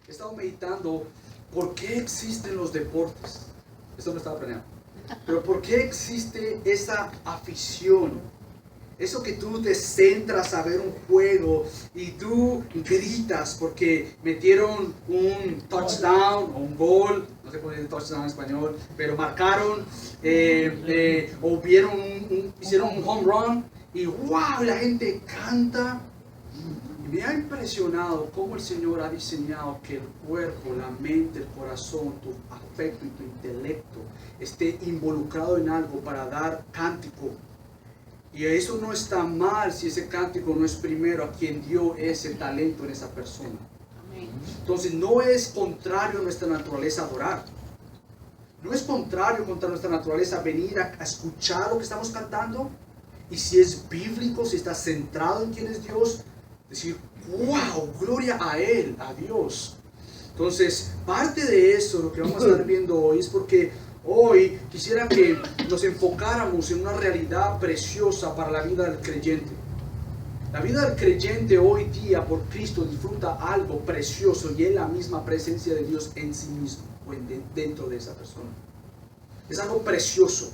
he estado meditando por qué existen los deportes. Esto no estaba planeado. Pero por qué existe esa afición. Eso que tú te centras a ver un juego y tú gritas porque metieron un touchdown o un gol, no sé cómo decir touchdown en español, pero marcaron o hicieron un home run y wow, la gente canta. Y me ha impresionado cómo el Señor ha diseñado que el cuerpo, la mente, el corazón, tu afecto y tu intelecto esté involucrado en algo para dar cántico. Y eso no está mal si ese cántico no es primero a quien dio ese talento en esa persona. Entonces no es contrario a nuestra naturaleza adorar. No es contrario contra nuestra naturaleza venir a escuchar lo que estamos cantando. Y si es bíblico, si está centrado en quién es Dios, decir, wow, gloria a Él, a Dios. Entonces, parte de eso, lo que vamos a estar viendo hoy, es porque hoy quisiera que nos enfocáramos en una realidad preciosa para la vida del creyente. La vida del creyente hoy día por Cristo disfruta algo precioso y es la misma presencia de Dios en sí mismo o dentro de esa persona. Es algo precioso.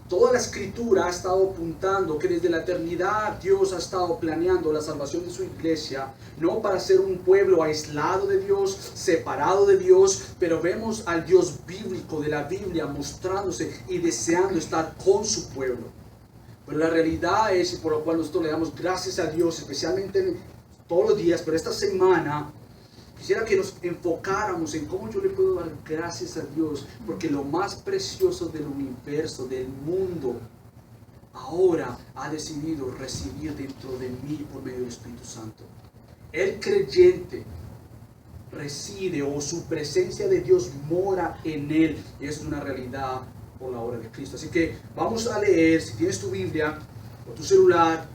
Toda la escritura ha estado apuntando que desde la eternidad Dios ha estado planeando la salvación de su iglesia, no para ser un pueblo aislado de Dios, separado de Dios, pero vemos al Dios bíblico de la Biblia mostrándose y deseando estar con su pueblo. Pero la realidad es, y por lo cual nosotros le damos gracias a Dios, especialmente todos los días, pero esta semana quisiera que nos enfocáramos en cómo yo le puedo dar gracias a Dios, porque lo más precioso del universo, del mundo, ahora ha decidido recibir dentro de mí por medio del Espíritu Santo. El creyente reside o su presencia de Dios mora en él, y eso es una realidad por la obra de Cristo. Así que vamos a leer, si tienes tu Biblia o tu celular,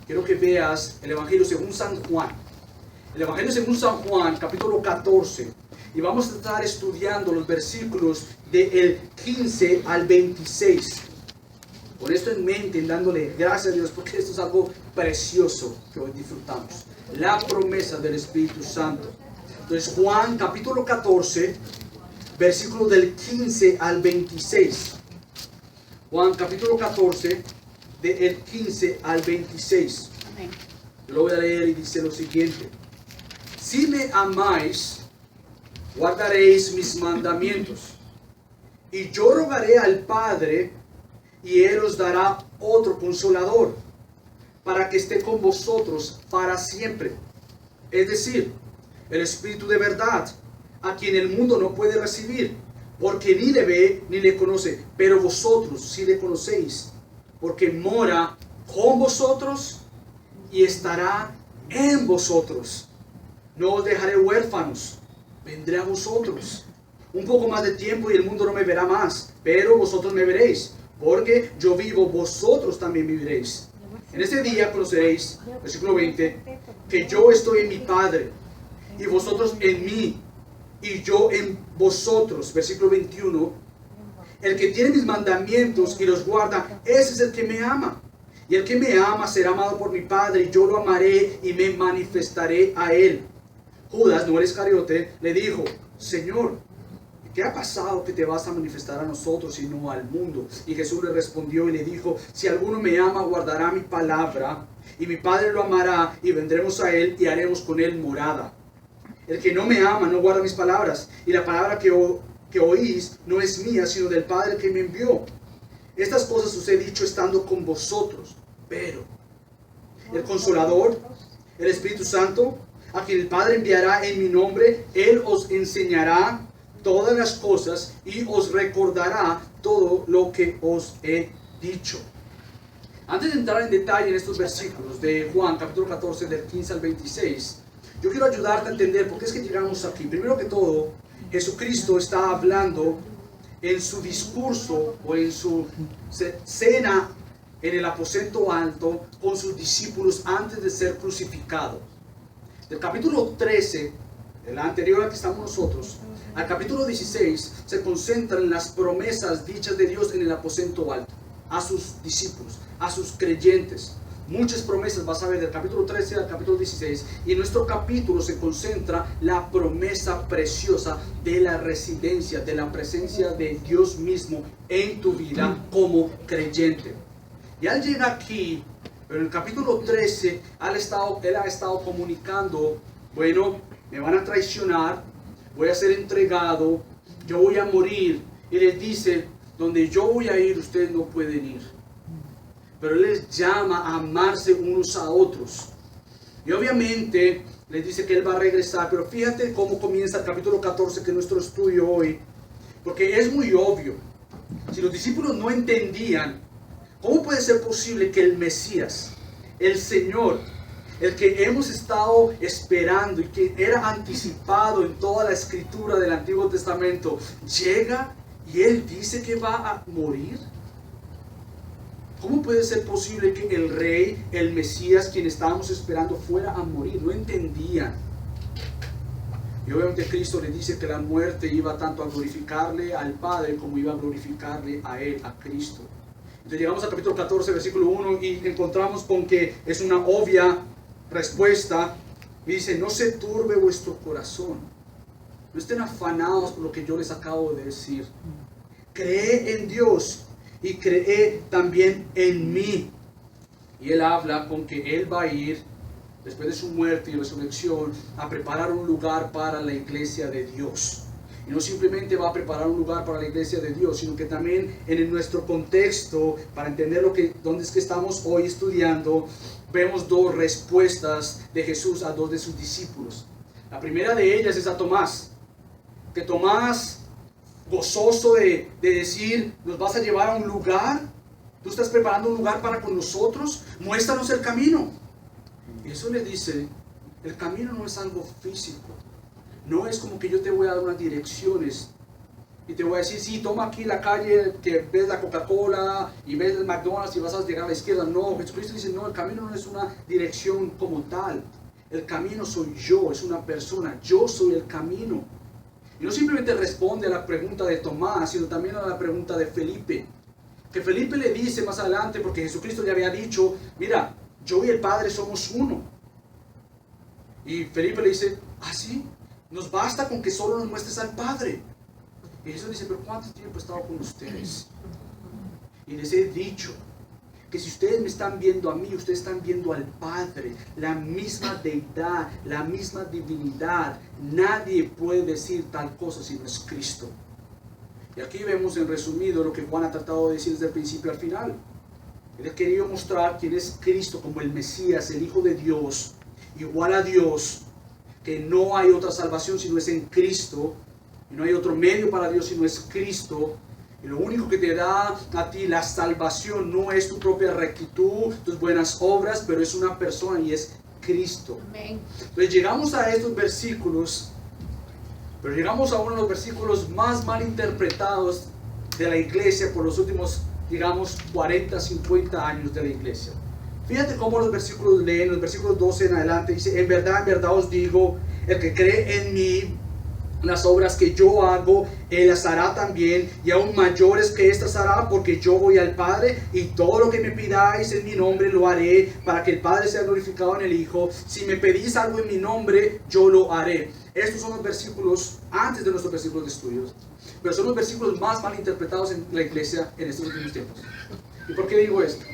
quiero que veas el Evangelio según San Juan. El Evangelio según San Juan, capítulo 14. Y vamos a estar estudiando los versículos del 15 al 26. Con esto en mente, dándole gracias a Dios, porque esto es algo precioso que hoy disfrutamos. La promesa del Espíritu Santo. Entonces, Juan, capítulo 14, versículos del 15 al 26. Juan, capítulo 14, del 15 al 26. Amén. Yo lo voy a leer y dice lo siguiente. Si me amáis, guardaréis mis mandamientos. Y yo rogaré al Padre, y Él os dará otro consolador, para que esté con vosotros para siempre. Es decir, el Espíritu de verdad, a quien el mundo no puede recibir, porque ni le ve ni le conoce. Pero vosotros sí le conocéis, porque mora con vosotros y estará en vosotros. No os dejaré huérfanos, vendré a vosotros. Un poco más de tiempo y el mundo no me verá más, pero vosotros me veréis, porque yo vivo, vosotros también viviréis. En este día conoceréis, versículo 20, que yo estoy en mi Padre, y vosotros en mí, y yo en vosotros. Versículo 21, el que tiene mis mandamientos y los guarda, ese es el que me ama. Y el que me ama será amado por mi Padre, y yo lo amaré y me manifestaré a él. Judas, no el Iscariote, le dijo, Señor, ¿qué ha pasado que te vas a manifestar a nosotros y no al mundo? Y Jesús le respondió y le dijo, si alguno me ama, guardará mi palabra, y mi Padre lo amará, y vendremos a él y haremos con él morada. El que no me ama no guarda mis palabras, y la palabra que oís no es mía, sino del Padre que me envió. Estas cosas os he dicho estando con vosotros, pero el Consolador, el Espíritu Santo, a quien el Padre enviará en mi nombre, Él os enseñará todas las cosas y os recordará todo lo que os he dicho. Antes de entrar en detalle en estos versículos de Juan, capítulo 14, del 15 al 26, yo quiero ayudarte a entender por qué es que llegamos aquí. Primero que todo, Jesucristo está hablando en su discurso o en su cena en el aposento alto con sus discípulos antes de ser crucificado. Del capítulo 13, el anterior al que estamos nosotros, al capítulo 16, se concentran en las promesas dichas de Dios en el aposento alto, a sus discípulos, a sus creyentes. muchas promesas, vas a ver del capítulo 13 al capítulo 16, y en nuestro capítulo se concentra la promesa preciosa de la residencia, de la presencia de Dios mismo en tu vida como creyente. Y al llegar aquí, pero en el capítulo 13, él ha estado comunicando, bueno, me van a traicionar, voy a ser entregado, yo voy a morir, y les dice, donde yo voy a ir, ustedes no pueden ir. Pero Él les llama a amarse unos a otros. Y obviamente les dice que Él va a regresar. Pero fíjate cómo comienza el capítulo 14, que es nuestro estudio hoy. Porque es muy obvio. Si los discípulos no entendían, ¿cómo puede ser posible que el Mesías, el Señor, el que hemos estado esperando y que era anticipado en toda la escritura del Antiguo Testamento, llega y Él dice que va a morir? ¿Cómo puede ser posible que el Rey, el Mesías, quien estábamos esperando, fuera a morir? No entendían. Y obviamente Cristo le dice que la muerte iba tanto a glorificarle al Padre como iba a glorificarle a Él, a Cristo. Entonces llegamos al capítulo 14, versículo 1, y encontramos con que es una obvia respuesta. Y dice, no se turbe vuestro corazón. No estén afanados por lo que yo les acabo de decir. Cree en Dios y cree también en mí. Y Él habla con que Él va a ir, después de su muerte y resurrección, a preparar un lugar para la iglesia de Dios. Y no simplemente va a preparar un lugar para la iglesia de Dios, sino que también en nuestro contexto, para entender dónde es que estamos hoy estudiando, vemos dos respuestas de Jesús a dos de sus discípulos. La primera de ellas es a Tomás, que Tomás, gozoso de decir, nos vas a llevar a un lugar, tú estás preparando un lugar para con nosotros, muéstranos el camino. Y eso le dice, el camino no es algo físico, no es como que yo te voy a dar unas direcciones y te voy a decir, sí, toma aquí la calle que ves la Coca-Cola y ves el McDonald's y vas a llegar a la izquierda. No, Jesucristo dice, no, el camino no es una dirección como tal, el camino soy yo, es una persona, yo soy el camino. Y no simplemente responde a la pregunta de Tomás, sino también a la pregunta de Felipe. Que Felipe le dice más adelante, porque Jesucristo le había dicho, mira, yo y el Padre somos uno. Y Felipe le dice, ¿ah, sí? Nos basta con que solo nos muestres al Padre. Y Jesús dice, pero ¿cuánto tiempo he estado con ustedes? Y les he dicho que si ustedes me están viendo a mí, ustedes están viendo al Padre, la misma deidad, la misma divinidad. Nadie puede decir tal cosa si no es Cristo. Y aquí vemos en resumido lo que Juan ha tratado de decir desde el principio al final. Él ha querido mostrar quién es Cristo como el Mesías, el Hijo de Dios, igual a Dios, que no hay otra salvación si no es en Cristo, y no hay otro medio para Dios si no es Cristo. Y lo único que te da a ti la salvación no es tu propia rectitud, tus buenas obras, pero es una persona y es Cristo. Amén. Entonces llegamos a estos versículos, pero llegamos a uno de los versículos más mal interpretados de la iglesia por los últimos, digamos, 40, 50 años de la iglesia. Fíjate cómo los versículos leen, los versículos 12 en adelante, dice, en verdad os digo, el que cree en mí, las obras que yo hago, Él las hará también, y aún mayores que estas hará, porque yo voy al Padre, y todo lo que me pidáis en mi nombre lo haré, para que el Padre sea glorificado en el Hijo. Si me pedís algo en mi nombre, yo lo haré. Estos son los versículos antes de nuestros versículos de estudios, pero son los versículos más mal interpretados en la iglesia en estos últimos tiempos. ¿Y por qué digo esto?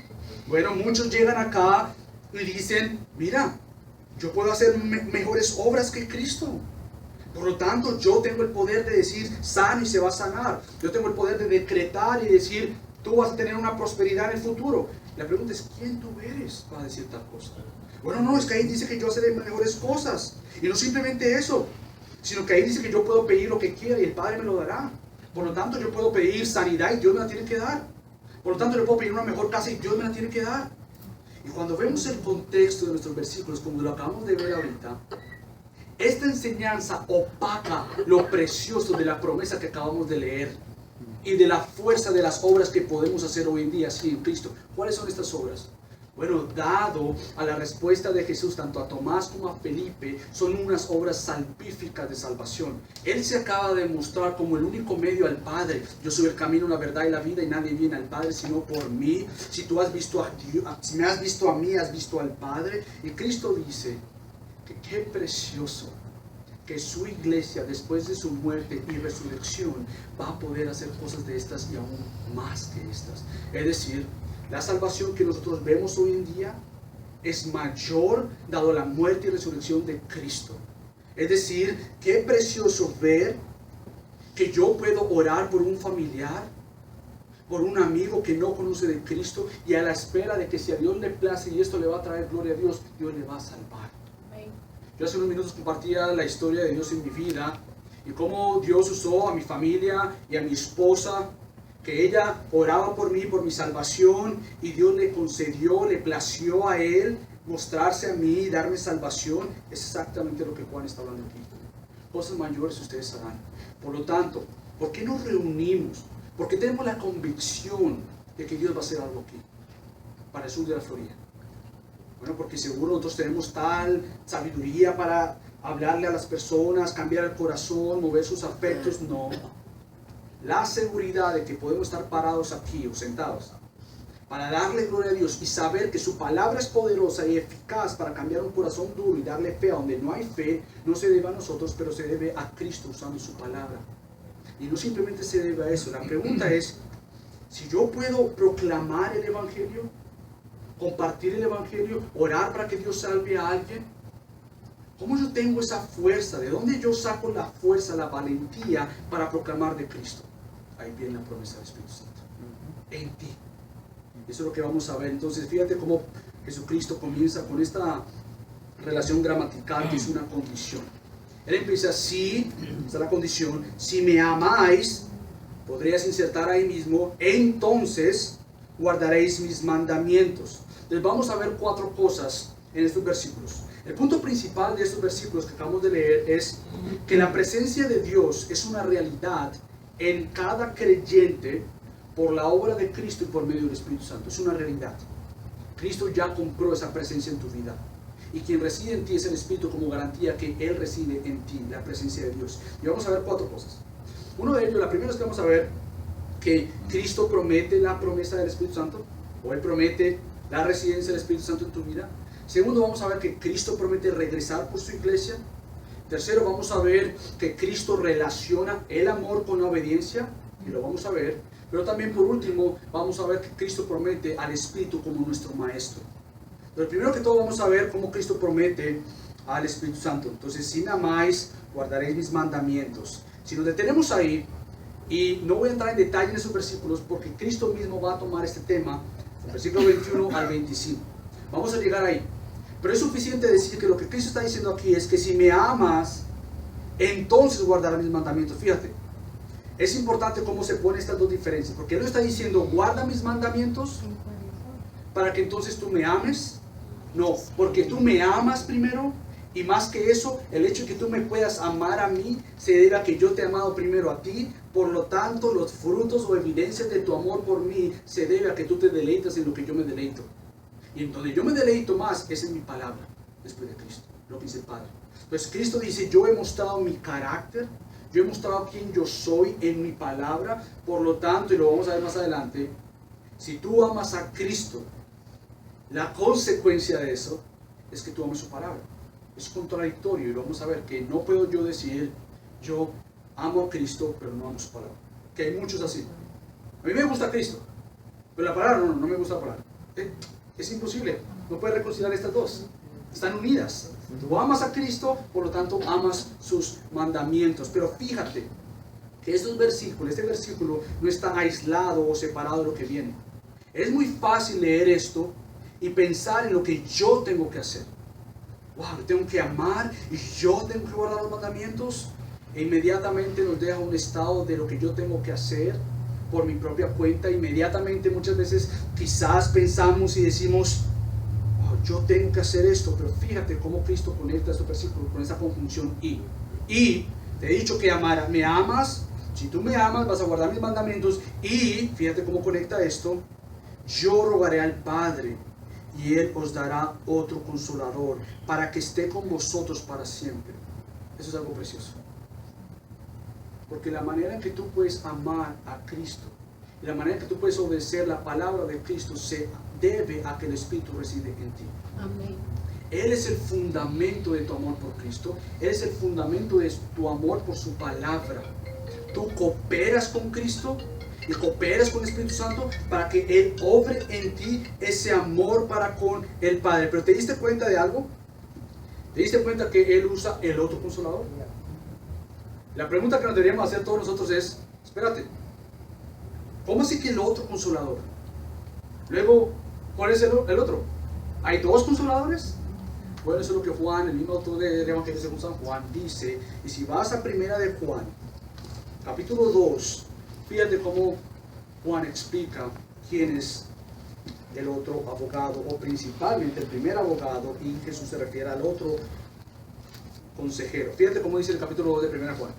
Bueno, muchos llegan acá y dicen, mira, yo puedo hacer mejores obras que Cristo. Por lo tanto, yo tengo el poder de decir, sana y se va a sanar. Yo tengo el poder de decretar y decir, tú vas a tener una prosperidad en el futuro. La pregunta es, ¿quién tú eres para decir tal cosa? Bueno, no, es que ahí dice que yo haré mejores cosas. Y no simplemente eso, sino que ahí dice que yo puedo pedir lo que quiera y el Padre me lo dará. Por lo tanto, yo puedo pedir sanidad y Dios me la tiene que dar. Por lo tanto, yo puedo pedir una mejor casa y Dios me la tiene que dar. Y cuando vemos el contexto de nuestros versículos, como lo acabamos de ver ahorita, esta enseñanza opaca lo precioso de la promesa que acabamos de leer y de la fuerza de las obras que podemos hacer hoy en día, sí, en Cristo. ¿Cuáles son estas obras? Bueno, dado a la respuesta de Jesús, tanto a Tomás como a Felipe, son unas obras salvíficas de salvación. Él se acaba de mostrar como el único medio al Padre. Yo soy el camino, la verdad y la vida, y nadie viene al Padre sino por mí. Si tú has visto a Dios, si me has visto a mí, has visto al Padre. Y Cristo dice que qué precioso que su iglesia, después de su muerte y resurrección, va a poder hacer cosas de estas y aún más que estas. Es decir, la salvación que nosotros vemos hoy en día es mayor dado la muerte y resurrección de Cristo. Es decir, qué precioso ver que yo puedo orar por un familiar, por un amigo que no conoce de Cristo, y a la espera de que si a Dios le place y esto le va a traer gloria a Dios, Dios le va a salvar. Yo hace unos minutos compartía la historia de Dios en mi vida y cómo Dios usó a mi familia y a mi esposa, que ella oraba por mí, por mi salvación, y Dios le concedió, le plació a él mostrarse a mí y darme salvación. Es exactamente lo que Juan está hablando aquí. Cosas mayores ustedes harán. Por lo tanto, ¿por qué nos reunimos? Porque tenemos la convicción de que Dios va a hacer algo aquí, para el sur de la Florida. Bueno, porque seguro nosotros tenemos tal sabiduría para hablarle a las personas, cambiar el corazón, mover sus afectos. No. La seguridad de que podemos estar parados aquí o sentados para darle gloria a Dios y saber que su palabra es poderosa y eficaz para cambiar un corazón duro y darle fe a donde no hay fe, no se debe a nosotros, pero se debe a Cristo usando su palabra. Y no simplemente se debe a eso. La pregunta es, si yo puedo proclamar el Evangelio, compartir el Evangelio, orar para que Dios salve a alguien, ¿cómo yo tengo esa fuerza? ¿De dónde yo saco la fuerza, la valentía para proclamar de Cristo? Ahí viene la promesa del Espíritu Santo. En ti. Eso es lo que vamos a ver. Entonces, fíjate cómo Jesucristo comienza con esta relación gramatical que es una condición. Él empieza así, esta es la condición: si me amáis, podrías insertar ahí mismo, entonces guardaréis mis mandamientos. Entonces vamos a ver 4 cosas en estos versículos. El punto principal de estos versículos que acabamos de leer es que la presencia de Dios es una realidad en cada creyente por la obra de Cristo y por medio del Espíritu Santo. Es una realidad. Cristo ya compró esa presencia en tu vida. Y quien reside en ti es el Espíritu como garantía que Él reside en ti, la presencia de Dios. Y vamos a ver 4 cosas. Uno de ellos, la primera es que vamos a ver que Cristo promete la promesa del Espíritu Santo, o Él promete la residencia del Espíritu Santo en tu vida. Segundo, vamos a ver que Cristo promete regresar por su iglesia. Tercero, vamos a ver que Cristo relaciona el amor con la obediencia, y lo vamos a ver. Pero también por último, vamos a ver que Cristo promete al Espíritu como nuestro Maestro. Pero primero que todo vamos a ver cómo Cristo promete al Espíritu Santo. Entonces, si me amáis, guardaréis mis mandamientos. Si nos detenemos ahí, y no voy a entrar en detalle en esos versículos porque Cristo mismo va a tomar este tema, versículo 21 al 25. Vamos a llegar ahí. Pero es suficiente decir que lo que Cristo está diciendo aquí es que si me amas, entonces guardarás mis mandamientos. Fíjate, es importante cómo se ponen estas dos diferencias, porque Él no está diciendo guarda mis mandamientos para que entonces tú me ames. No, porque tú me amas primero, y más que eso, el hecho de que tú me puedas amar a mí se debe a que yo te he amado primero a ti. Por lo tanto, los frutos o evidencias de tu amor por mí se debe a que tú te deleitas en lo que yo me deleito. Y en donde yo me deleito más es en mi palabra, después de Cristo, lo que dice el Padre. Entonces Cristo dice, yo he mostrado mi carácter, yo he mostrado quién yo soy en mi palabra. Por lo tanto, y lo vamos a ver más adelante, si tú amas a Cristo, la consecuencia de eso es que tú ames su palabra. Es contradictorio, y vamos a ver que no puedo yo decir, yo amo a Cristo, pero no amo su palabra. Que hay muchos así. A mí me gusta Cristo, pero la palabra no me gusta la palabra. Es imposible, no puedes reconciliar estas dos. Están unidas. Tú amas a Cristo, por lo tanto amas sus mandamientos. Pero fíjate que este versículo no está aislado o separado de lo que viene. Es muy fácil leer esto y pensar en lo que yo tengo que hacer. Wow, tengo que amar y yo tengo que guardar los mandamientos. E inmediatamente nos deja un estado de lo que yo tengo que hacer por mi propia cuenta. Inmediatamente muchas veces quizás pensamos y decimos, oh, yo tengo que hacer esto. Pero fíjate cómo Cristo conecta este versículo con esa conjunción y te he dicho que amara, me amas. Si tú me amas vas a guardar mis mandamientos. Y fíjate cómo conecta esto: yo rogaré al Padre y Él os dará otro consolador para que esté con vosotros para siempre. Eso es algo precioso. Porque la manera en que tú puedes amar a Cristo y la manera en que tú puedes obedecer la palabra de Cristo se debe a que el Espíritu reside en ti. Amén. Él es el fundamento de tu amor por Cristo. Él es el fundamento de tu amor por su palabra. Tú cooperas con Cristo y cooperas con el Espíritu Santo para que Él obre en ti ese amor para con el Padre. Pero ¿te diste cuenta de algo? ¿Te diste cuenta que Él usa el otro consolador? La pregunta que nos deberíamos hacer todos nosotros es, espérate, ¿cómo así que el otro consolador? Luego, ¿cuál es el otro? ¿Hay dos consoladores? Bueno, eso es lo que Juan, el mismo autor del Evangelio según San Juan, dice. Y si vas a primera de Juan, capítulo 2, fíjate cómo Juan explica quién es el otro abogado, o principalmente el primer abogado, y Jesús se refiere al otro consejero. Fíjate cómo dice el capítulo 2 de primera Juan.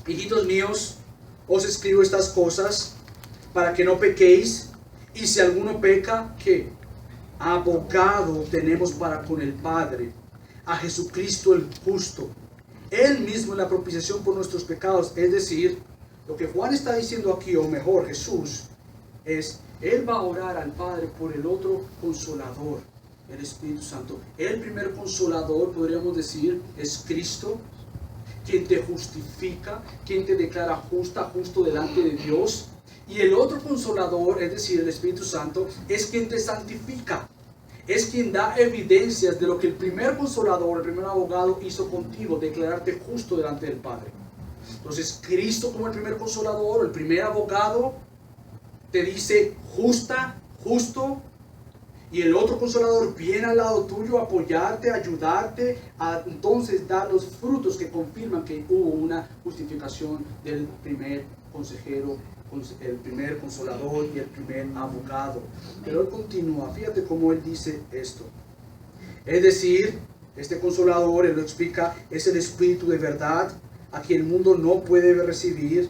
Hijitos míos, os escribo estas cosas para que no pequéis, y si alguno peca, ¿qué? Abogado tenemos para con el Padre, a Jesucristo el justo. Él mismo es la propiciación por nuestros pecados. Es decir, lo que Juan está diciendo aquí, o mejor Jesús, es, Él va a orar al Padre por el otro consolador, el Espíritu Santo. El primer consolador, podríamos decir, es Cristo, quien te justifica, quien te declara justo delante de Dios. Y el otro consolador, es decir, el Espíritu Santo, es quien te santifica. Es quien da evidencias de lo que el primer consolador, el primer abogado hizo contigo, declararte justo delante del Padre. Entonces, Cristo como el primer consolador, el primer abogado, te dice justo, y el otro consolador viene al lado tuyo a apoyarte, a ayudarte, a entonces dar los frutos que confirman que hubo una justificación del primer consejero, el primer consolador y el primer abogado. Pero él continúa, fíjate cómo él dice esto. Es decir, este consolador, él lo explica, es el Espíritu de verdad, a quien el mundo no puede recibir,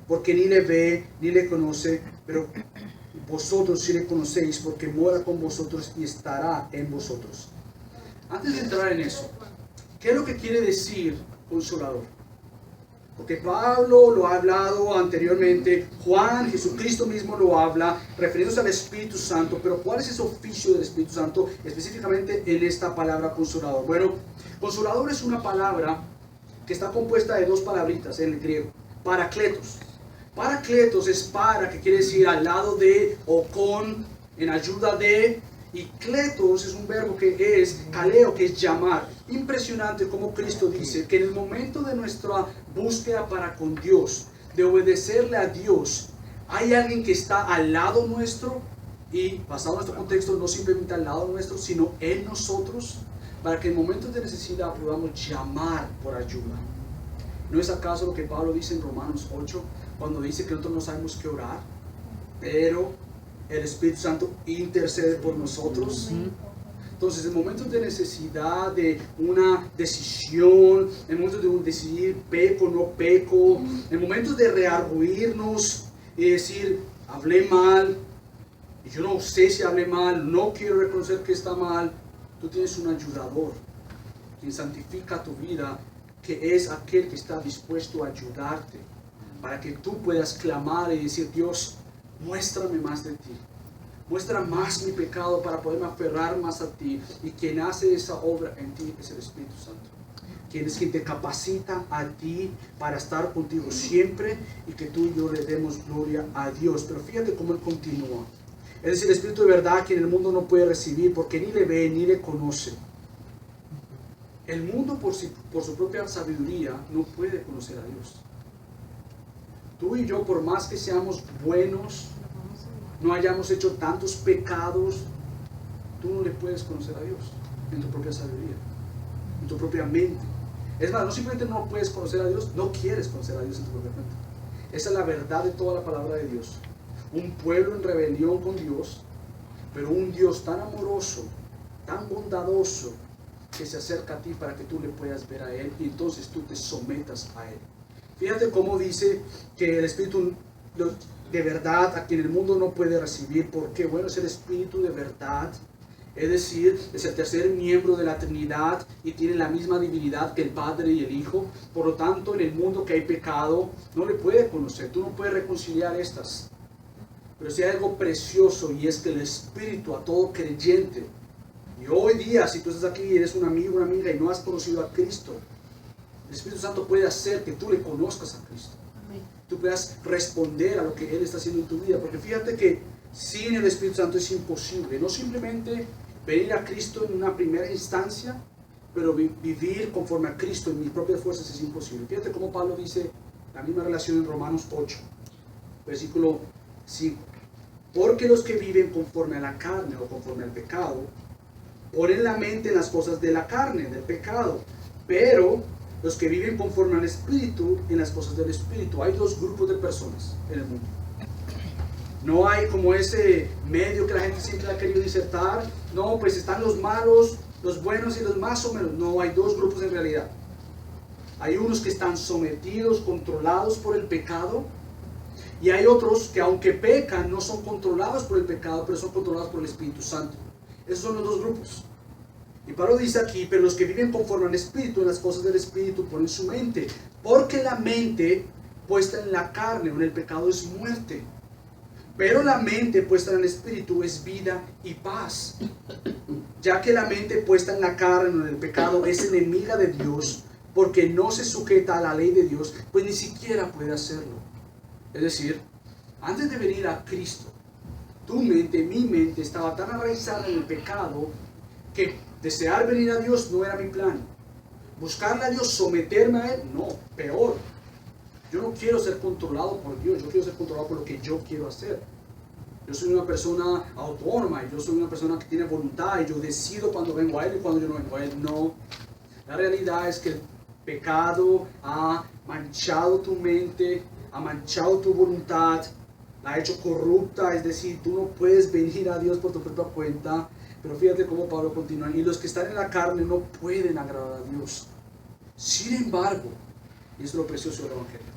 porque ni le ve, ni le conoce, pero vosotros sí le conocéis, porque mora con vosotros y estará en vosotros. Antes de entrar en eso, ¿qué es lo que quiere decir consolador? Porque Pablo lo ha hablado anteriormente, Juan, Jesucristo mismo lo habla, refiriéndose al Espíritu Santo. Pero ¿cuál es ese oficio del Espíritu Santo específicamente en esta palabra consolador? Bueno, consolador es una palabra que está compuesta de dos palabritas en el griego, parakletos. Parakletos es para, que quiere decir al lado de o con, en ayuda de. Y kletos es un verbo que es kaleo, que es llamar. Impresionante como Cristo dice que en el momento de nuestra búsqueda para con Dios, de obedecerle a Dios, hay alguien que está al lado nuestro, y basado en nuestro contexto, no simplemente al lado nuestro, sino en nosotros, para que en momentos de necesidad podamos llamar por ayuda. ¿No es acaso lo que Pablo dice en Romanos 8, cuando dice que nosotros no sabemos qué orar, pero el Espíritu Santo intercede por nosotros? Entonces, en momentos de necesidad, de una decisión, en momentos de decidir peco, no peco, en momentos de rearguirnos y decir, hablé mal, y yo no sé si hablé mal, no quiero reconocer que está mal, tú tienes un ayudador, quien santifica tu vida, que es aquel que está dispuesto a ayudarte, para que tú puedas clamar y decir, Dios, muéstrame más de ti. Muestra más mi pecado para poderme aferrar más a ti. Y quien hace esa obra en ti es el Espíritu Santo. Quien es quien te capacita a ti para estar contigo siempre y que tú y yo le demos gloria a Dios. Pero fíjate cómo él continúa. Es decir, el Espíritu de verdad, quien el mundo no puede recibir porque ni le ve ni le conoce. El mundo por su propia sabiduría no puede conocer a Dios. Tú y yo, por más que seamos buenos, no hayamos hecho tantos pecados, tú no le puedes conocer a Dios en tu propia sabiduría, en tu propia mente. Es más, no simplemente no puedes conocer a Dios, no quieres conocer a Dios en tu propia mente. Esa es la verdad de toda la palabra de Dios. Un pueblo en rebelión con Dios, pero un Dios tan amoroso, tan bondadoso, que se acerca a ti para que tú le puedas ver a Él y entonces tú te sometas a Él. Fíjate cómo dice que el Espíritu de verdad, a quien el mundo no puede recibir. ¿Por qué? Bueno, es el Espíritu de verdad, Es decir, es el tercer miembro de la Trinidad y tiene la misma divinidad que el Padre y el Hijo. Por lo tanto, en el mundo que hay pecado, no le puede conocer. Tú no puedes reconciliar estas. Pero si hay algo precioso, y es que el Espíritu a todo creyente, y hoy día, si tú estás aquí y eres un amigo, una amiga y no has conocido a Cristo, el Espíritu Santo puede hacer que tú le conozcas a Cristo. Amén. Tú puedas responder a lo que Él está haciendo en tu vida. Porque fíjate que sin el Espíritu Santo es imposible. No simplemente venir a Cristo en una primera instancia, pero vivir conforme a Cristo en mis propias fuerzas es imposible. Fíjate cómo Pablo dice la misma relación en Romanos 8, versículo 5. Porque los que viven conforme a la carne o conforme al pecado, ponen la mente en las cosas de la carne, del pecado. Pero los que viven conforme al Espíritu, en las cosas del Espíritu. Hay dos grupos de personas en el mundo. No hay como ese medio que la gente siempre ha querido disertar. No, pues están los malos, los buenos y los más o menos. No, hay dos grupos en realidad. Hay unos que están sometidos, controlados por el pecado. Y hay otros que aunque pecan, no son controlados por el pecado, pero son controlados por el Espíritu Santo. Esos son los dos grupos. Y Pablo dice aquí, pero los que viven conforme al Espíritu, en las cosas del Espíritu, ponen su mente. Porque la mente puesta en la carne o en el pecado es muerte. Pero la mente puesta en el Espíritu es vida y paz. Ya que la mente puesta en la carne o en el pecado es enemiga de Dios, porque no se sujeta a la ley de Dios, pues ni siquiera puede hacerlo. Es decir, antes de venir a Cristo, tu mente, mi mente, estaba tan arraigada en el pecado que desear venir a Dios no era mi plan. Buscarle a Dios, someterme a Él, no, peor. Yo no quiero ser controlado por Dios, yo quiero ser controlado por lo que yo quiero hacer. Yo soy una persona autónoma, y yo soy una persona que tiene voluntad, y yo decido cuando vengo a Él y cuando yo no vengo a Él. No, la realidad es que el pecado ha manchado tu mente, ha manchado tu voluntad, la ha hecho corrupta, es decir, tú no puedes venir a Dios por tu propia cuenta. Pero fíjate cómo Pablo continúa, y los que están en la carne no pueden agradar a Dios. Sin embargo, y esto es lo precioso del Evangelio,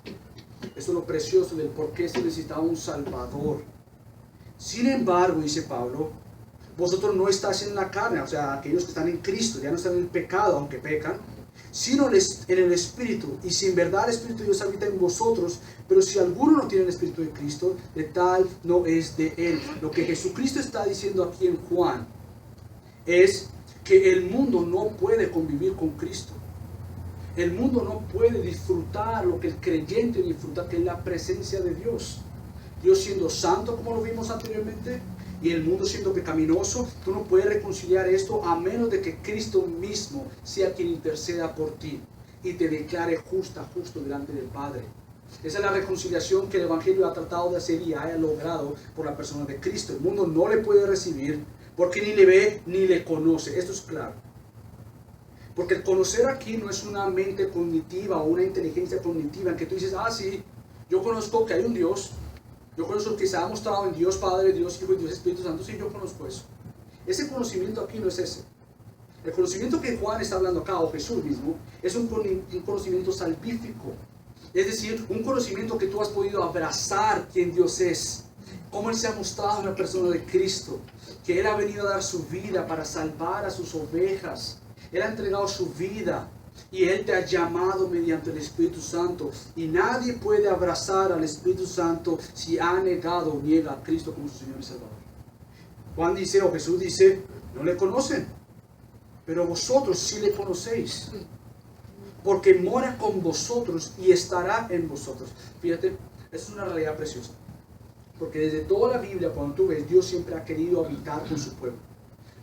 esto es lo precioso del por qué se necesitaba un Salvador. Sin embargo, dice Pablo, vosotros no estáis en la carne, o sea, aquellos que están en Cristo, ya no están en el pecado, aunque pecan, sino en el Espíritu. Y si en verdad el Espíritu de Dios habita en vosotros, pero si alguno no tiene el Espíritu de Cristo, de tal no es de Él. Lo que Jesucristo está diciendo aquí en Juan es que el mundo no puede convivir con Cristo. El mundo no puede disfrutar lo que el creyente disfruta, que es la presencia de Dios. Dios siendo santo, como lo vimos anteriormente, y el mundo siendo pecaminoso. Tú no puedes reconciliar esto a menos de que Cristo mismo sea quien interceda por ti y te declare justo delante del Padre. Esa es la reconciliación que el Evangelio ha tratado de hacer y haya logrado por la persona de Cristo. El mundo no le puede recibir porque ni le ve ni le conoce. Esto es claro. Porque el conocer aquí no es una mente cognitiva o una inteligencia cognitiva en que tú dices, sí, yo conozco que hay un Dios, yo conozco que se ha mostrado en Dios Padre, Dios Hijo y Dios Espíritu Santo, sí, yo conozco eso. Ese conocimiento aquí no es ese. El conocimiento que Juan está hablando acá, o Jesús mismo, es un conocimiento salvífico. Es decir, un conocimiento que tú has podido abrazar quién Dios es, cómo Él se ha mostrado una persona de Cristo, que Él ha venido a dar su vida para salvar a sus ovejas. Él ha entregado su vida y Él te ha llamado mediante el Espíritu Santo. Y nadie puede abrazar al Espíritu Santo si ha negado o niega a Cristo como su Señor y Salvador. Juan dice, o Jesús dice, no le conocen, pero vosotros sí le conocéis, porque mora con vosotros y estará en vosotros. Fíjate, es una realidad preciosa. Porque desde toda la Biblia, cuando tú ves, Dios siempre ha querido habitar con su pueblo.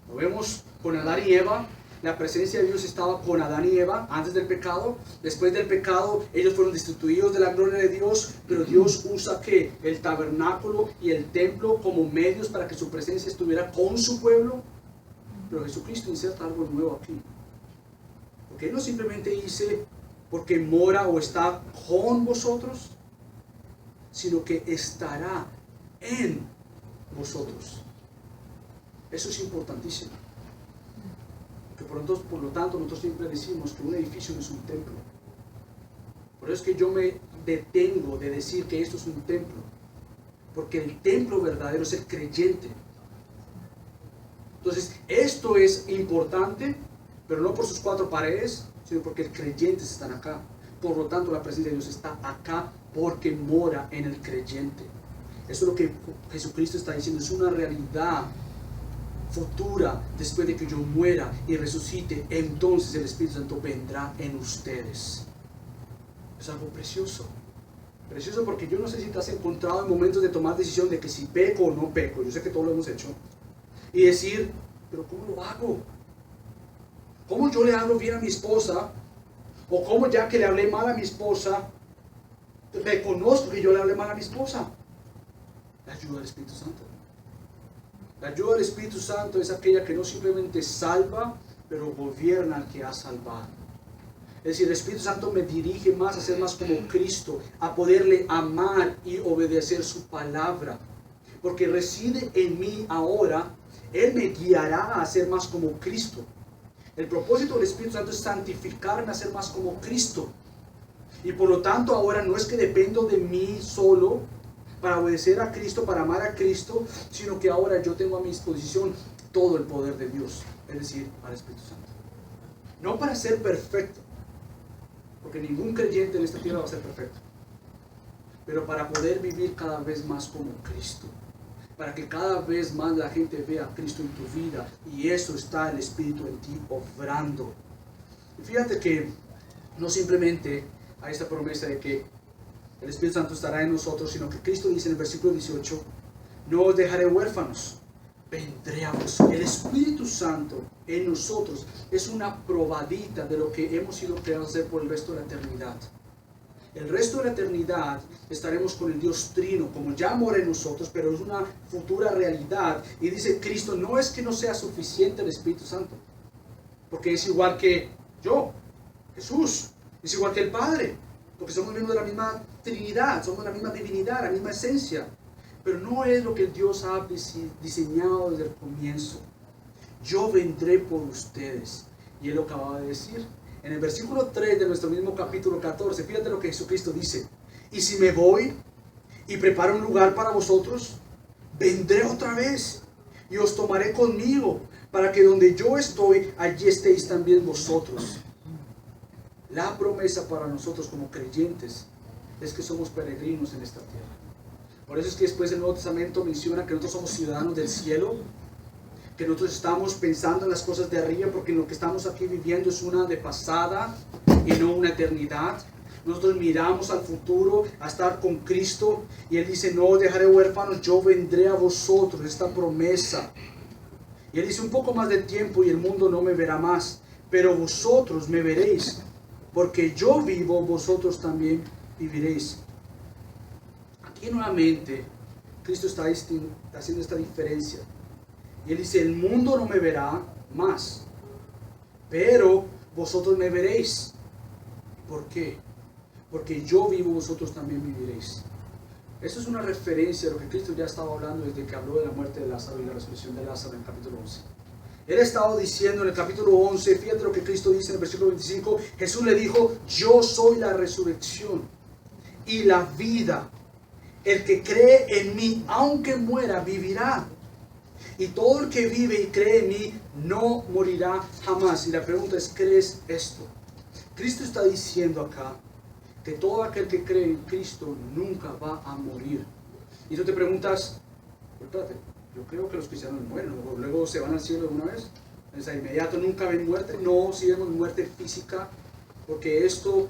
Lo vemos con Adán y Eva. La presencia de Dios estaba con Adán y Eva antes del pecado. Después del pecado, ellos fueron destituidos de la gloria de Dios. Pero Dios usa ¿qué? El tabernáculo y el templo como medios para que su presencia estuviera con su pueblo. Pero Jesucristo inserta algo nuevo aquí. Porque Él no simplemente dice porque mora o está con vosotros, sino que estará en vosotros. Eso es importantísimo. Que por lo tanto nosotros siempre decimos que un edificio no es un templo. Por eso es que yo me detengo de decir que esto es un templo. Porque el templo verdadero es el creyente. Entonces, esto es importante, pero no por sus cuatro paredes, sino porque los creyentes están acá. Por lo tanto, la presencia de Dios está acá porque mora en el creyente. Eso es lo que Jesucristo está diciendo, es una realidad futura. Después de que yo muera y resucite, entonces el Espíritu Santo vendrá en ustedes. Es algo precioso. Precioso porque yo no sé si te has encontrado en momentos de tomar decisión de que si peco o no peco. Yo sé que todos lo hemos hecho. Y decir, pero ¿cómo lo hago? ¿Cómo yo le hablo bien a mi esposa? O cómo ya que le hablé mal a mi esposa, reconozco que yo le hablé mal a mi esposa. La ayuda del Espíritu Santo. La ayuda del Espíritu Santo es aquella que no simplemente salva, pero gobierna al que ha salvado. Es decir, el Espíritu Santo me dirige más a ser más como Cristo, a poderle amar y obedecer su palabra. Porque reside en mí ahora, Él me guiará a ser más como Cristo. El propósito del Espíritu Santo es santificarme a ser más como Cristo. Y por lo tanto ahora no es que dependo de mí solo para obedecer a Cristo, para amar a Cristo, sino que ahora yo tengo a mi disposición todo el poder de Dios, es decir, al Espíritu Santo. No para ser perfecto, porque ningún creyente en esta tierra va a ser perfecto, pero para poder vivir cada vez más como Cristo, para que cada vez más la gente vea a Cristo en tu vida, y eso está el Espíritu en ti obrando. Y fíjate que no simplemente hay esta promesa de que el Espíritu Santo estará en nosotros, sino que Cristo dice en el versículo 18, no os dejaré huérfanos, vendré a vosotros. El Espíritu Santo en nosotros es una probadita de lo que hemos sido creados a hacer por el resto de la eternidad. El resto de la eternidad estaremos con el Dios Trino, como ya mora en nosotros, pero es una futura realidad. Y dice Cristo, no es que no sea suficiente el Espíritu Santo, porque es igual que yo, Jesús, es igual que el Padre, porque somos miembros de la misma Trinidad, somos la misma divinidad, la misma esencia. Pero no es lo que Dios ha diseñado desde el comienzo. Yo vendré por ustedes. Y Él lo acaba de decir. En el versículo 3 de nuestro mismo capítulo 14, fíjate lo que Jesucristo dice. Y si me voy y preparo un lugar para vosotros, vendré otra vez y os tomaré conmigo, para que donde yo estoy, allí estéis también vosotros. La promesa para nosotros como creyentes es que somos peregrinos en esta tierra. Por eso es que después el Nuevo Testamento menciona que nosotros somos ciudadanos del cielo, que nosotros estamos pensando en las cosas de arriba, porque lo que estamos aquí viviendo es una de pasada y no una eternidad. Nosotros miramos al futuro, a estar con Cristo, y Él dice, no os dejaré huérfanos, yo vendré a vosotros, esta promesa. Y Él dice, un poco más de tiempo y el mundo no me verá más, pero vosotros me veréis, porque yo vivo, vosotros también viviréis. Aquí nuevamente Cristo está haciendo esta diferencia. Y Él dice, el mundo no me verá más, pero vosotros me veréis. ¿Por qué? Porque yo vivo, vosotros también viviréis. Esto es una referencia a lo que Cristo ya estaba hablando desde que habló de la muerte de Lázaro y la resurrección de Lázaro en el capítulo 11. Él estaba diciendo en el capítulo 11, fíjate lo que Cristo dice en el versículo 25, Jesús le dijo, yo soy la resurrección y la vida. El que cree en mí, aunque muera, vivirá. Y todo el que vive y cree en mí, no morirá jamás. Y la pregunta es, ¿crees esto? Cristo está diciendo acá que todo aquel que cree en Cristo nunca va a morir. Y tú te preguntas, espérate, yo creo que los cristianos mueren, luego se van al cielo de una vez. De inmediato nunca ven muerte. No, si vemos muerte física, porque esto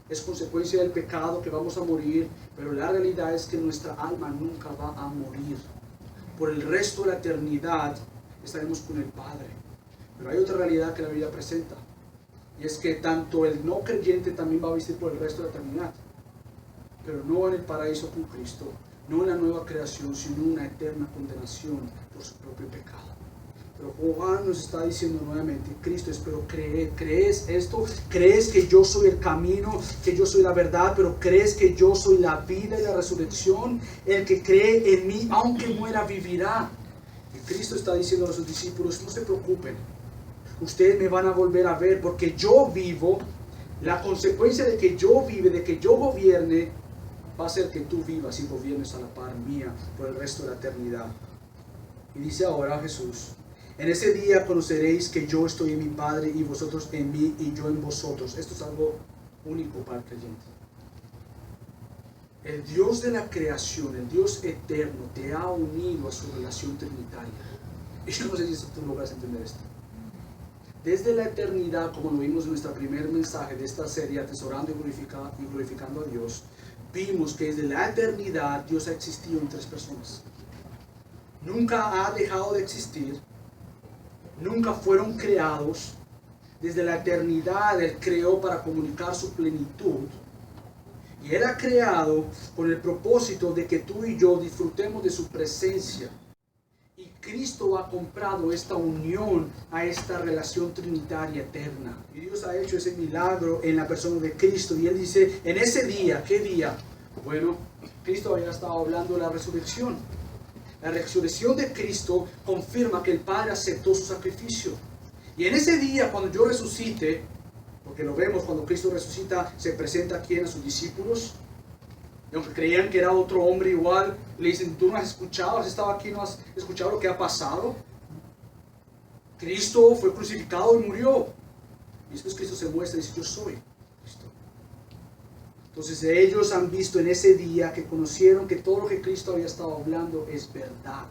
es consecuencia del pecado, que vamos a morir, pero la realidad es que nuestra alma nunca va a morir. Por el resto de la eternidad estaremos con el Padre. Pero hay otra realidad que la Biblia presenta, y es que tanto el no creyente también va a vivir por el resto de la eternidad, pero no en el paraíso con Cristo, no en la nueva creación, sino una eterna condenación por su propio pecado. Pero Juan nos está diciendo nuevamente, Cristo es, pero ¿crees esto? ¿Crees que yo soy el camino, que yo soy la verdad, pero crees que yo soy la vida y la resurrección? El que cree en mí, aunque muera, vivirá. Y Cristo está diciendo a sus discípulos, no se preocupen, ustedes me van a volver a ver, porque yo vivo. La consecuencia de que yo vive, de que yo gobierne, va a ser que tú vivas y gobiernes a la par mía por el resto de la eternidad. Y dice ahora Jesús, En ese día conoceréis que yo estoy en mi Padre y vosotros en mí y yo en vosotros. Esto es algo único para el creyente. El Dios de la creación, el Dios eterno, te ha unido a su relación trinitaria. Y yo no sé si tú logras entender esto. Desde la eternidad, como lo vimos en nuestro primer mensaje de esta serie, Atesorando y glorificando a Dios, vimos que desde la eternidad Dios ha existido en tres personas. Nunca ha dejado de existir, nunca fueron creados. Desde la eternidad Él creó para comunicar su plenitud. Y Él ha creado con el propósito de que tú y yo disfrutemos de su presencia. Y Cristo ha comprado esta unión a esta relación trinitaria eterna. Y Dios ha hecho ese milagro en la persona de Cristo. Y Él dice, en ese día, ¿qué día? Bueno, Cristo había estado hablando de la resurrección. La resurrección de Cristo confirma que el Padre aceptó su sacrificio. Y en ese día, cuando yo resucite, porque lo vemos cuando Cristo resucita, se presenta aquí a sus discípulos. Y aunque creían que era otro hombre igual, le dicen, ¿tú no has escuchado? ¿Has estado aquí? ¿No has escuchado lo que ha pasado? Cristo fue crucificado y murió. Y después Cristo se muestra y dice, yo soy Cristo. Entonces ellos han visto en ese día que conocieron que todo lo que Cristo había estado hablando es verdad.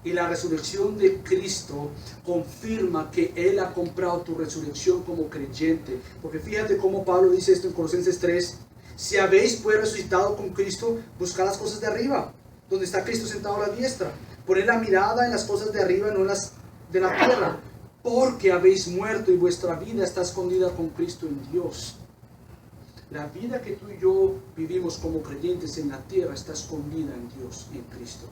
Y la resurrección de Cristo confirma que Él ha comprado tu resurrección como creyente. Porque fíjate cómo Pablo dice esto en Colosenses 3. Si habéis pues resucitado con Cristo, buscad las cosas de arriba, donde está Cristo sentado a la diestra. Poned la mirada en las cosas de arriba, no en las de la tierra. Porque habéis muerto y vuestra vida está escondida con Cristo en Dios. La vida que tú y yo vivimos como creyentes en la tierra está escondida en Dios y en Cristo.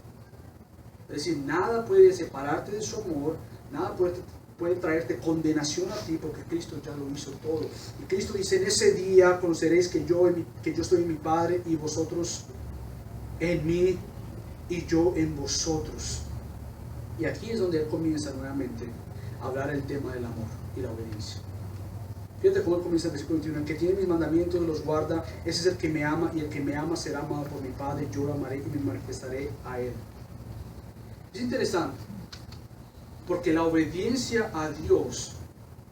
Es decir, nada puede separarte de su amor, nada puede traerte condenación a ti, porque Cristo ya lo hizo todo. Y Cristo dice, en ese día conoceréis que yo estoy en mi Padre y vosotros en mí y yo en vosotros. Y aquí es donde Él comienza nuevamente a hablar el tema del amor y la obediencia. Fíjate cómo Él comienza el versículo 21, el que tiene mis mandamientos y los guarda, ese es el que me ama, y el que me ama será amado por mi Padre, yo lo amaré y me manifestaré a Él. Es interesante, porque la obediencia a Dios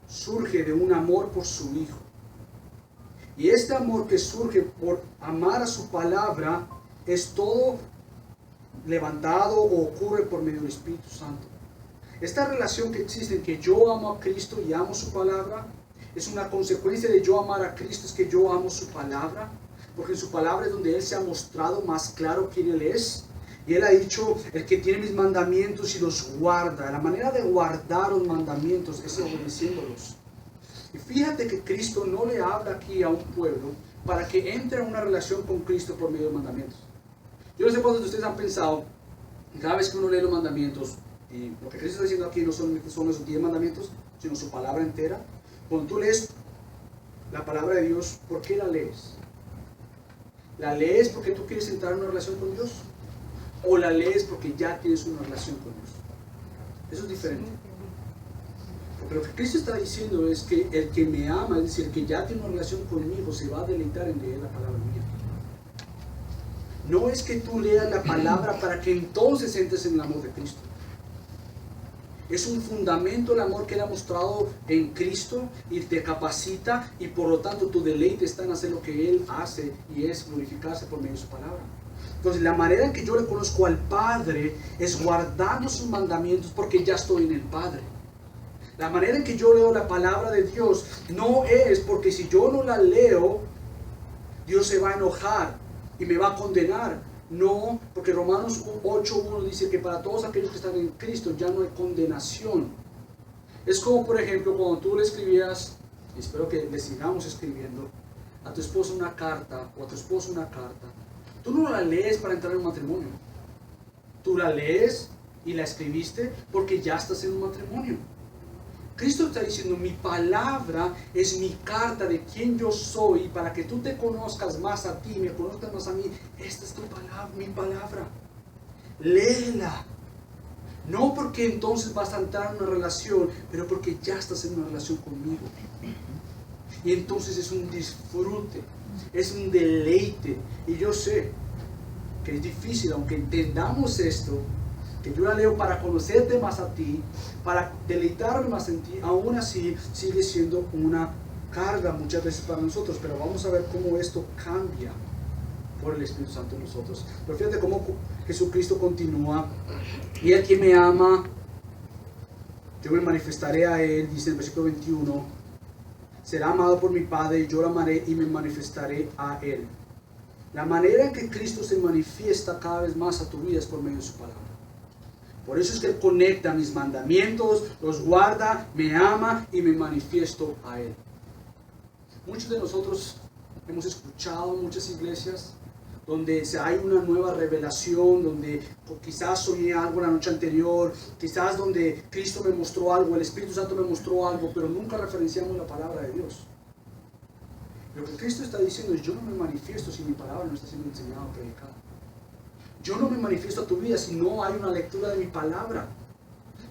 surge de un amor por su Hijo. Y este amor que surge por amar a su palabra es todo levantado o ocurre por medio del Espíritu Santo. Esta relación que existe en que yo amo a Cristo y amo su palabra es una consecuencia de yo amar a Cristo, es que yo amo su palabra, porque en su palabra es donde Él se ha mostrado más claro quién Él es. Y Él ha dicho, el que tiene mis mandamientos y los guarda. La manera de guardar los mandamientos es obedeciéndolos. Y fíjate que Cristo no le habla aquí a un pueblo para que entre en una relación con Cristo por medio de los mandamientos. Yo no sé cuántos de ustedes han pensado, cada vez que uno lee los mandamientos, y lo que Cristo está diciendo aquí no son los 10 mandamientos, sino su palabra entera. Cuando tú lees la palabra de Dios, ¿por qué la lees? ¿La lees porque tú quieres entrar en una relación con Dios? ¿O la lees porque ya tienes una relación con Dios? Eso es diferente. Porque lo que Cristo está diciendo es que el que me ama, es decir, el que ya tiene una relación conmigo, se va a deleitar en leer la palabra mía. No es que tú leas la palabra para que entonces entres en el amor de Cristo. Es un fundamento el amor que Él ha mostrado en Cristo y te capacita, y por lo tanto tu deleite está en hacer lo que Él hace, y es glorificarse por medio de su palabra. Entonces la manera en que yo le conozco al Padre es guardando sus mandamientos, porque ya estoy en el Padre. La manera en que yo leo la palabra de Dios no es porque si yo no la leo, Dios se va a enojar y me va a condenar. No, porque Romanos 8:1 dice que para todos aquellos que están en Cristo ya no hay condenación. Es como, por ejemplo, cuando tú le escribías, y espero que le sigamos escribiendo, a tu esposa una carta o a tu esposo una carta. Tú no la lees para entrar en un matrimonio. Tú la lees y la escribiste porque ya estás en un matrimonio. Cristo está diciendo, mi palabra es mi carta de quién yo soy, y para que tú te conozcas más a ti, me conozcas más a mí, esta es tu palabra, mi palabra. Léela. No porque entonces vas a entrar en una relación, pero porque ya estás en una relación conmigo. Y entonces es un disfrute, es un deleite. Y yo sé que es difícil, aunque entendamos esto, que yo la leo para conocerte más a ti, para deleitarme más en ti, aún así sigue siendo una carga muchas veces para nosotros, pero vamos a ver cómo esto cambia por el Espíritu Santo en nosotros. Pero fíjate cómo Jesucristo continúa, y el que me ama, yo me manifestaré a él, dice en el versículo 21, será amado por mi Padre, yo lo amaré y me manifestaré a él. La manera en que Cristo se manifiesta cada vez más a tu vida es por medio de su palabra. Por eso es que Él conecta mis mandamientos, los guarda, me ama y me manifiesto a Él. Muchos de nosotros hemos escuchado en muchas iglesias donde hay una nueva revelación, donde quizás soñé algo la noche anterior, quizás donde Cristo me mostró algo, el Espíritu Santo me mostró algo, pero nunca referenciamos la palabra de Dios. Lo que Cristo está diciendo es: yo no me manifiesto si mi palabra no está siendo enseñada o predicada. Yo no me manifiesto a tu vida si no hay una lectura de mi palabra.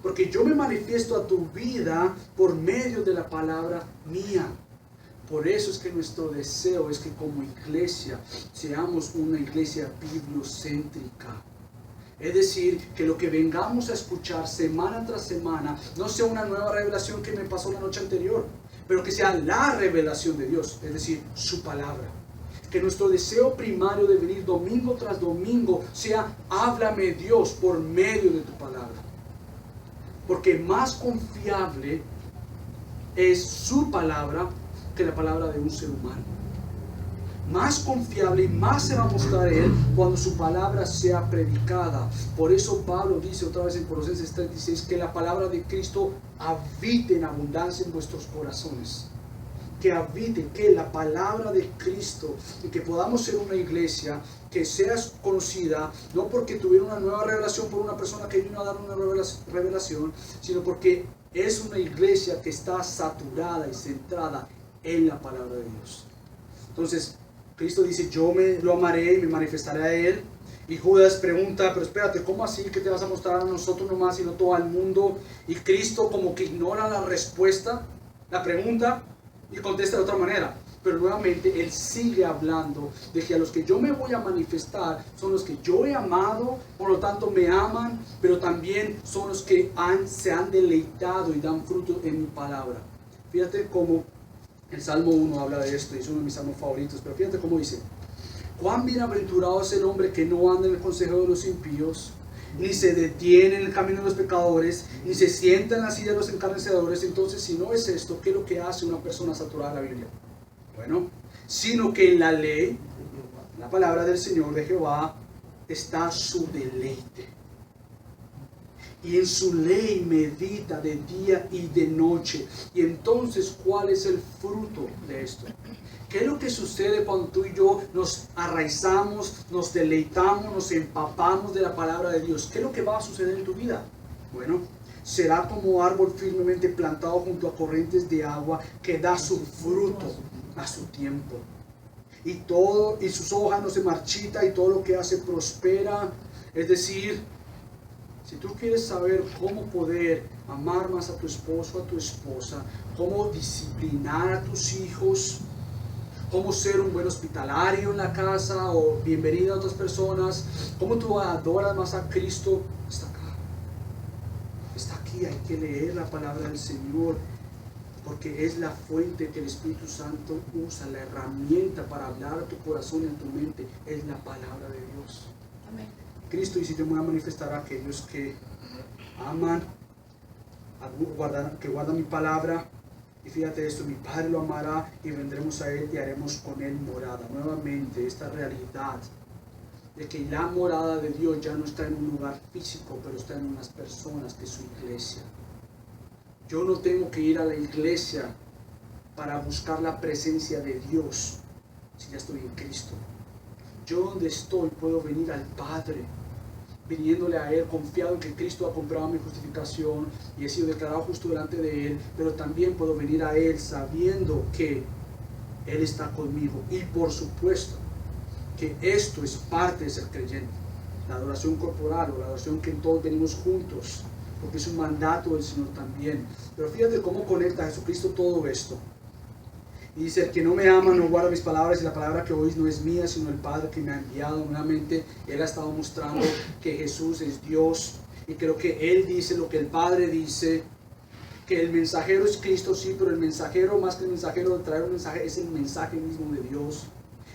Porque yo me manifiesto a tu vida por medio de la palabra mía. Por eso es que nuestro deseo es que como iglesia seamos una iglesia bibliocéntrica. Es decir, que lo que vengamos a escuchar semana tras semana no sea una nueva revelación que me pasó la noche anterior, pero que sea la revelación de Dios, es decir, su palabra. Que nuestro deseo primario de venir domingo tras domingo sea: háblame Dios por medio de tu palabra. Porque más confiable es su palabra que la palabra de un ser humano. Más confiable y más se va a mostrar Él cuando su palabra sea predicada. Por eso Pablo dice otra vez en Colosenses 3:16 que la palabra de Cristo habite en abundancia en vuestros corazones. Que habite, que la palabra de Cristo, y que podamos ser una iglesia que sea conocida no porque tuviera una nueva revelación por una persona que vino a dar una revelación, sino porque es una iglesia que está saturada y centrada en la palabra de Dios. Entonces Cristo dice: yo lo amaré y me manifestaré a él. Y Judas pregunta: pero espérate, ¿cómo así que te vas a mostrar a nosotros nomás y no todo al mundo? Y Cristo como que ignora la respuesta, la pregunta, y contesta de otra manera. Pero nuevamente Él sigue hablando de que a los que yo me voy a manifestar son los que yo he amado, por lo tanto me aman, pero también son los que se han deleitado y dan fruto en mi palabra. Fíjate cómo el Salmo 1 habla de esto, y es uno de mis salmos favoritos, pero fíjate cómo dice: cuán bienaventurado es el hombre que no anda en el consejo de los impíos, ni se detiene en el camino de los pecadores, ni se sienta en la silla de los encarnecedores. Entonces, si no es esto, ¿qué es lo que hace una persona saturada de la Biblia? Bueno, sino que en la ley, la palabra del Señor de Jehová, está su deleite. Y en su ley medita de día y de noche. Y entonces, ¿cuál es el fruto de esto? ¿Qué es lo que sucede cuando tú y yo nos arraizamos, nos deleitamos, nos empapamos de la palabra de Dios? ¿Qué es lo que va a suceder en tu vida? Bueno, será como árbol firmemente plantado junto a corrientes de agua que da su fruto a su tiempo. Y sus hojas no se marchita y todo lo que hace prospera. Es decir, si tú quieres saber cómo poder amar más a tu esposo, a tu esposa, cómo disciplinar a tus hijos, cómo ser un buen hospitalario en la casa o bienvenida a otras personas, cómo tú adoras más a Cristo, está acá. Está aquí, hay que leer la palabra del Señor, porque es la fuente que el Espíritu Santo usa, la herramienta para hablar a tu corazón y a tu mente, es la palabra de Dios. Amén. Cristo dice: yo me voy a manifestar a aquellos que aman, que guardan mi palabra. Y fíjate esto: mi Padre lo amará y vendremos a Él y haremos con Él morada. Nuevamente esta realidad de que la morada de Dios ya no está en un lugar físico, pero está en unas personas, que es su iglesia. Yo no tengo que ir a la iglesia para buscar la presencia de Dios si ya estoy en Cristo. Yo donde estoy puedo venir al Padre, viniéndole a Él, confiado en que Cristo ha comprado mi justificación y he sido declarado justo delante de Él, pero también puedo venir a Él sabiendo que Él está conmigo. Y por supuesto que esto es parte de ser creyente, la adoración corporal o la adoración que todos venimos juntos, porque es un mandato del Señor también. Pero fíjate cómo conecta Jesucristo todo esto. Y dice: el que no me ama no guarda mis palabras, y la palabra que oís no es mía, sino el Padre que me ha enviado. Nuevamente Él ha estado mostrando que Jesús es Dios, y que lo que Él dice, lo que el Padre dice, que el mensajero es Cristo, sí, pero el mensajero, más que el mensajero de traer un mensaje, es el mensaje mismo de Dios.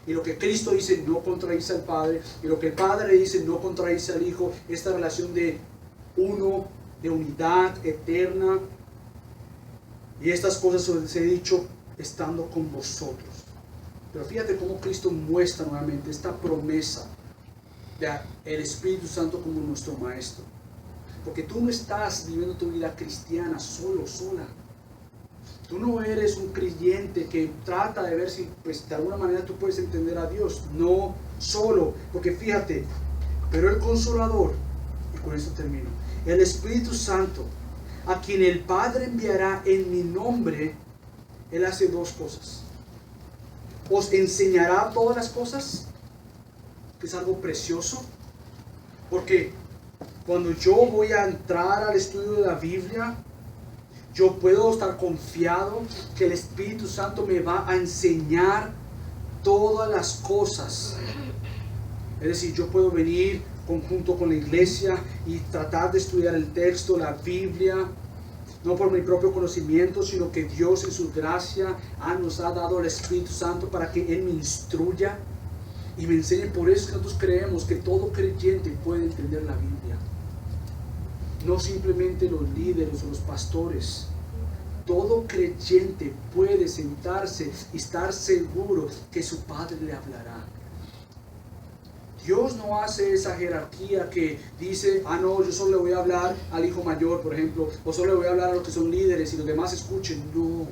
Y lo que Cristo dice no contradice al Padre, y lo que el Padre dice no contradice al Hijo. Esta relación de uno, de unidad eterna. Y estas cosas os he dicho estando con vosotros. Pero fíjate cómo Cristo muestra nuevamente esta promesa del Espíritu Santo como nuestro Maestro. Porque tú no estás viviendo tu vida cristiana solo, sola. Tú no eres un creyente que trata de ver si pues, de alguna manera tú puedes entender a Dios. No solo. Porque fíjate, pero el Consolador, y con esto termino, el Espíritu Santo, a quien el Padre enviará en mi nombre, Él hace dos cosas. Os enseñará todas las cosas, que es algo precioso, porque cuando yo voy a entrar al estudio de la Biblia, yo puedo estar confiado que el Espíritu Santo me va a enseñar todas las cosas. Es decir, yo puedo venir junto con la iglesia y tratar de estudiar el texto, la Biblia, no por mi propio conocimiento, sino que Dios en su gracia nos ha dado el Espíritu Santo para que Él me instruya y me enseñe. Por eso que nosotros creemos que todo creyente puede entender la Biblia. No simplemente los líderes o los pastores. Todo creyente puede sentarse y estar seguro que su Padre le hablará. Dios no hace esa jerarquía que dice, no, yo solo le voy a hablar al hijo mayor, por ejemplo, o solo le voy a hablar a los que son líderes y los demás escuchen. No.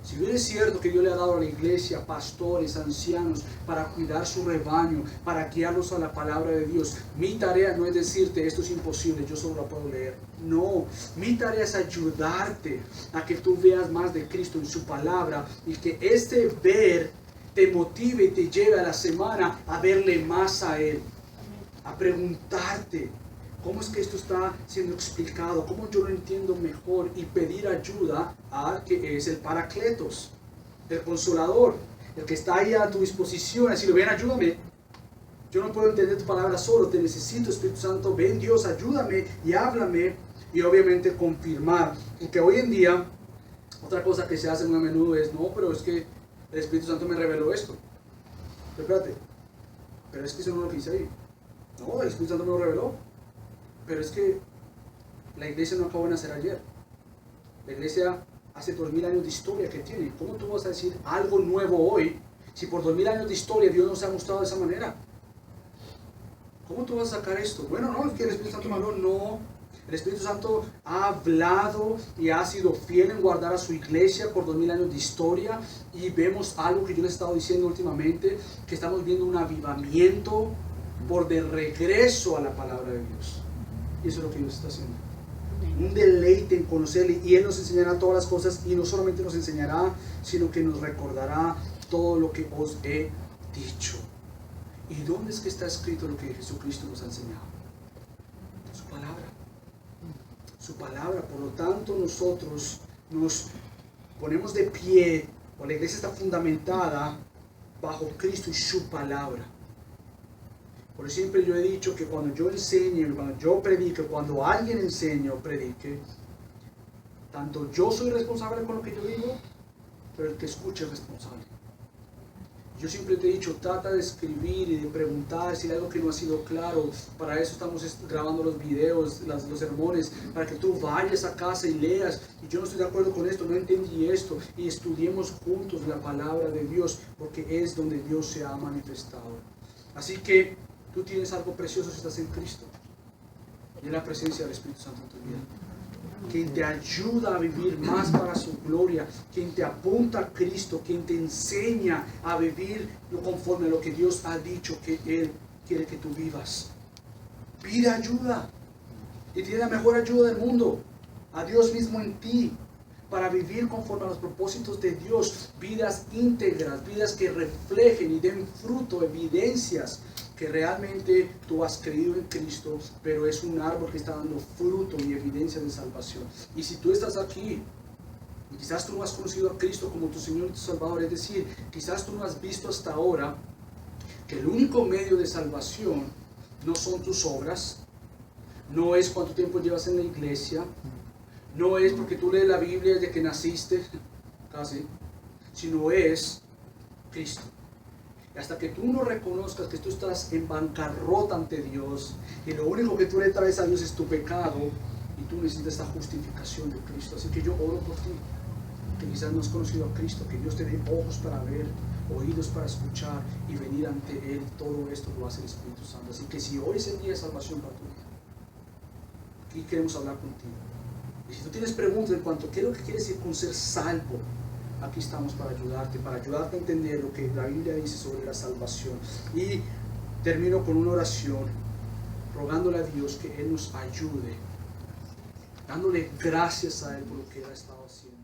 Si bien es cierto que Dios le ha dado a la iglesia pastores, ancianos, para cuidar su rebaño, para guiarlos a la palabra de Dios, mi tarea no es decirte, esto es imposible, yo solo la puedo leer. No, mi tarea es ayudarte a que tú veas más de Cristo en su palabra y que este ver te motive y te lleve a la semana a verle más a Él, a preguntarte cómo es que esto está siendo explicado, cómo yo lo entiendo mejor y pedir ayuda al que es el Paracletos, el Consolador, el que está ahí a tu disposición, decirle, ven, ayúdame, yo no puedo entender tu palabra solo, te necesito, Espíritu Santo, ven Dios, ayúdame y háblame, y obviamente confirmar, porque hoy en día, otra cosa que se hace muy a menudo es, no, pero es que el Espíritu Santo me reveló esto. Pero espérate, pero es que eso no es lo que dice ahí. No, el Espíritu Santo me lo reveló. Pero es que la iglesia no acabó de nacer ayer. La iglesia hace 2000 años de historia que tiene. ¿Cómo tú vas a decir algo nuevo hoy si por 2000 años de historia Dios nos ha mostrado de esa manera? ¿Cómo tú vas a sacar esto? Bueno, no, es que el Espíritu Santo me habló. No. El Espíritu Santo ha hablado y ha sido fiel en guardar a su iglesia por 2000 años de historia, y vemos algo que yo les he estado diciendo últimamente, que estamos viendo un avivamiento por de regreso a la palabra de Dios. Y eso es lo que Dios está haciendo. Un deleite en conocerle, y Él nos enseñará todas las cosas, y no solamente nos enseñará, sino que nos recordará todo lo que os he dicho. ¿Y dónde es que está escrito lo que Jesucristo nos ha enseñado? Su palabra. Su palabra. Por lo tanto, nosotros nos ponemos de pie, o la iglesia está fundamentada bajo Cristo y su palabra. Por eso siempre yo he dicho que cuando yo enseñe, cuando yo predique, cuando alguien enseñe o predique, tanto yo soy responsable con lo que yo digo, pero el que escucha es responsable. Yo siempre te he dicho, trata de escribir y de preguntar si hay algo que no ha sido claro. Para eso estamos grabando los videos, los sermones, para que tú vayas a casa y leas. Y yo no estoy de acuerdo con esto, no entendí esto. Y estudiemos juntos la palabra de Dios, porque es donde Dios se ha manifestado. Así que tú tienes algo precioso si estás en Cristo. Y es la presencia del Espíritu Santo en tu vida. Quien te ayuda a vivir más para su gloria, quien te apunta a Cristo, quien te enseña a vivir conforme a lo que Dios ha dicho que Él quiere que tú vivas. Pide ayuda, y tiene la mejor ayuda del mundo, a Dios mismo en ti, para vivir conforme a los propósitos de Dios, vidas íntegras, vidas que reflejen y den fruto, evidencias que realmente tú has creído en Cristo, pero es un árbol que está dando fruto y evidencia de salvación. Y si tú estás aquí y quizás tú no has conocido a Cristo como tu Señor y tu Salvador, es decir, quizás tú no has visto hasta ahora que el único medio de salvación no son tus obras, no es cuánto tiempo llevas en la iglesia, no es porque tú lees la Biblia desde que naciste, casi, sino es Cristo. Y hasta que tú no reconozcas que tú estás en bancarrota ante Dios y lo único que tú le traes a Dios es tu pecado y tú necesitas esta justificación de Cristo. Así que yo oro por ti, que quizás no has conocido a Cristo, que Dios te dé ojos para ver, oídos para escuchar y venir ante Él. Todo esto lo hace el Espíritu Santo. Así que si hoy es el día de salvación para tu vida, aquí queremos hablar contigo. Y si tú tienes preguntas en cuanto a qué es lo que quiere decir con ser salvo, aquí estamos para ayudarte a entender lo que la Biblia dice sobre la salvación. Y termino con una oración, rogándole a Dios que Él nos ayude, dándole gracias a Él por lo que Él ha estado haciendo.